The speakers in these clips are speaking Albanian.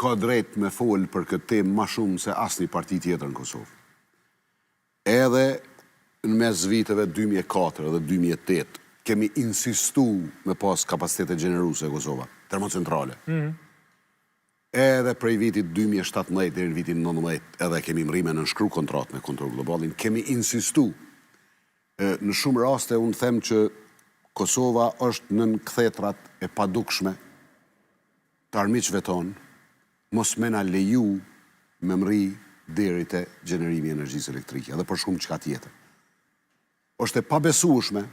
ka drejt me folë për këtë temë ma shumë se asnjë parti tjetër në Kosovë. Edhe në mes viteve 2004 dhe 2008 kemi insistu me pas kapacitete gjeneruse e Kosova, termocentrale. Edhe prej vitit 2017 dhe në vitin 2019 edhe kemi mrime në nshkru kontrat me Kontroll Globalin, kemi insistu. Në shumë raste unë them që Kosova është nën kthetrat e padukshme të armiqve tonë, mos me na leju me mri deri te gjenerimi i energjisë elektrike, edhe për shumë çka tjetër. Është e pabesueshme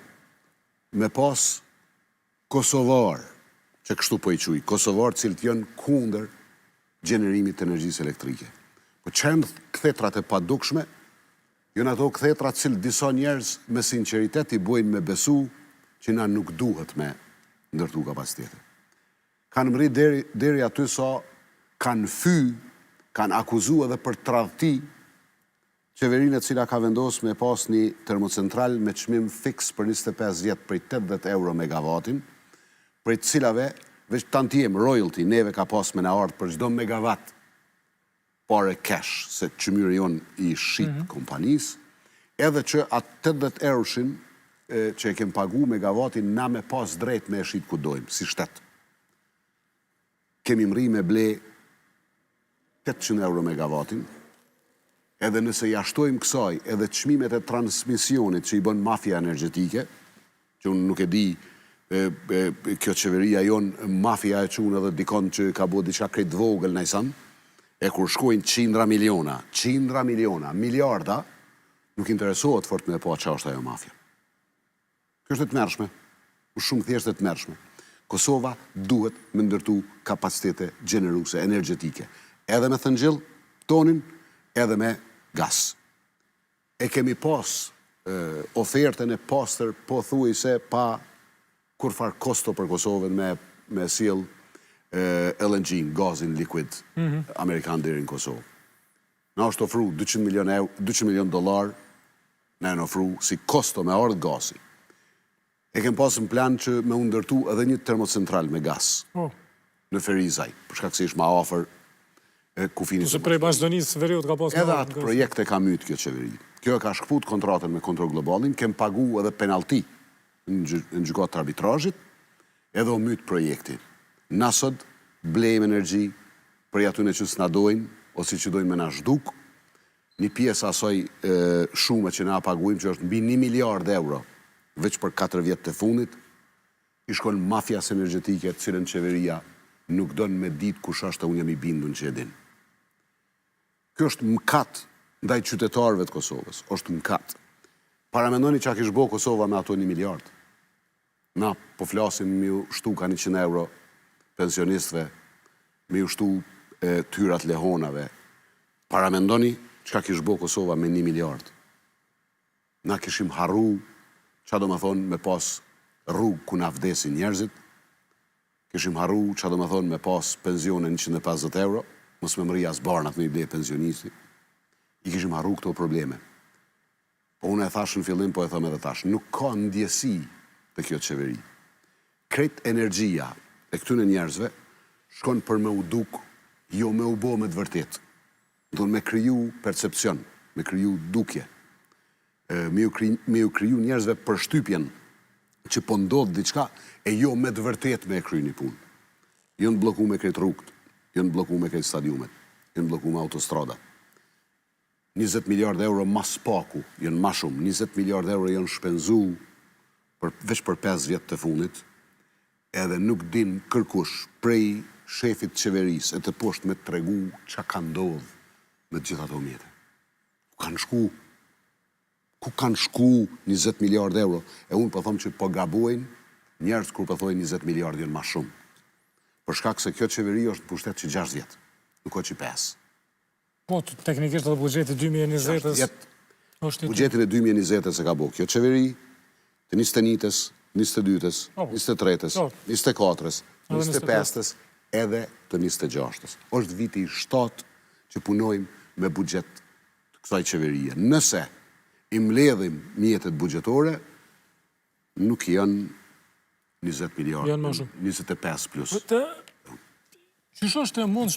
me pas kosovar, që kështu po i quaj, kosovar cilët janë kundër gjenerimit të energjisë elektrike. Po çem kthetrat e padukshme, janë ato kthetrat cilë disa njerëz me sinqeritet i bojnë me besu që na nuk duhet me ndërtu kapacitete. Kanë mri deri aty sa kanë kanë akuzu edhe për tradhti qeverinë e cila ka vendosur me pas një termocentral me çmim fiks për 25 vjet prej 80 euro megavatin, prej cilave veç tantiem royalty neve ka pas me na ardh për çdo megavat pare cash, se çmyri jon i shit kompanisë, edhe që atë 80 euroshin që e kem pagu megavatin na me pas drejt me e shit ku dojmë, si shtet. Kemi mri me ble 800 euro megavatin, edhe nëse jashtojmë kësaj edhe çmimet e transmisionit që i bën mafia energjetike, që unë nuk e di, kjo qeveria jonë, mafia e qunë edhe dikon që ka bo diçka krejt vogël najsan, e kur shkojnë 100 miliona, miliarda, nuk interesohet fort me po qa është ajo mafia. Kjo është e të mërshme, shumë thjesht e të mërshme. Kosova duhet me ndërtu kapacitete gjeneruse, energjetike, edhe me thëngjil tonin, edhe me gas. E kemi pas ofertën e pastër, po thuj se pa kur far kosto për Kosovën me sjell LNG, gazin liquid, Amerikan deri në Kosovë. Na është ofru 200 milion dollar, na në ofru si kosto me ardhë gasi. E kem pasën plan që me ndërtu edhe një termocentral me gas në Ferizaj, për shkak se ish ma afër kufinit. Se prej Maqedonisë Veriut ka pasë edhe atë projekte ka myt kjo qeveri. Kjo e ka shkput kontratën me Kontroll Globalin, kem pagu edhe penalti në gjykatë të arbitrazhit, edhe o myt projektin. Nasod, blejmë energji për atyne që s'na dojnë, ose që dojnë me na zhduk, një pjesë asoj shume që na paguim, që është mbi 1 miliard euro, veç për 4 vjetë të fundit, i shkon mafjas energjetike, cilën qeveria nuk donë me ditë kush është, unë jam i bindun që e din. Kjo është mkat ndaj qytetarëve të Kosovës, është mkat. Paramendoni që a kishë bo Kosova me ato 1 miliard. Na po flasim me ju shtu ka 100 euro pensionistëve, me ju shtu tyrat lehonave. Paramendoni që ka kishë bo Kosova me 1 miliard. Na kishim harru, qa do me thonë me pas rrugë ku na vdesin njerëzit, kishim harru, qa do me thonë me pas pensione 150 euro, mos me mëri as barnat me i ble pensionisti, i kishim harru këto probleme. Po unë e thash në fillim, po e thëm edhe tash, nuk ka ndjesi të kjo qeveri. Kret energjia e këtyne njerëzve shkon për me u duk, jo me u bo me të vërtet. Do me kriju percepcion, me kriju dukje, me ju kriju njerëzve për shtypjen që po ndodh diçka e jo me të vërtet me e kryu një punë. Jënë bloku me krejt rrugët, jënë bloku me krejt stadiumet, jënë bloku me autostrada. 20 miliard euro mas paku, jënë ma shumë, 20 miliard euro jënë shpenzu veç për 5 vjetë të fundit, edhe nuk din kërkush prej shefit qeveris e të poshtë me të tregu që ka ndodh me gjitha të mjete. Ku kanë shku 20 miliard euro? E unë po thom që po gabojnë njerës kur po thojnë 20 miliard jënë ma shumë. Për shkak se kjo qeveri është në pushtet që 6 vjetë, nuk o që 5. Po, teknikisht edhe buxheti 2020-ës... Buxhetin e 2020-ës e ka bo kjo qeveri, të 21-ës, 22-ës, 23-ës, 24-ës, 25-ës, edhe të 26-ës. Është viti 7 që punojmë me buxhet të kësaj qeverie. Nëse i mbledhim mjetet buxhetore, nuk janë 20 miliard, 25 plus. Qysh është e mundshme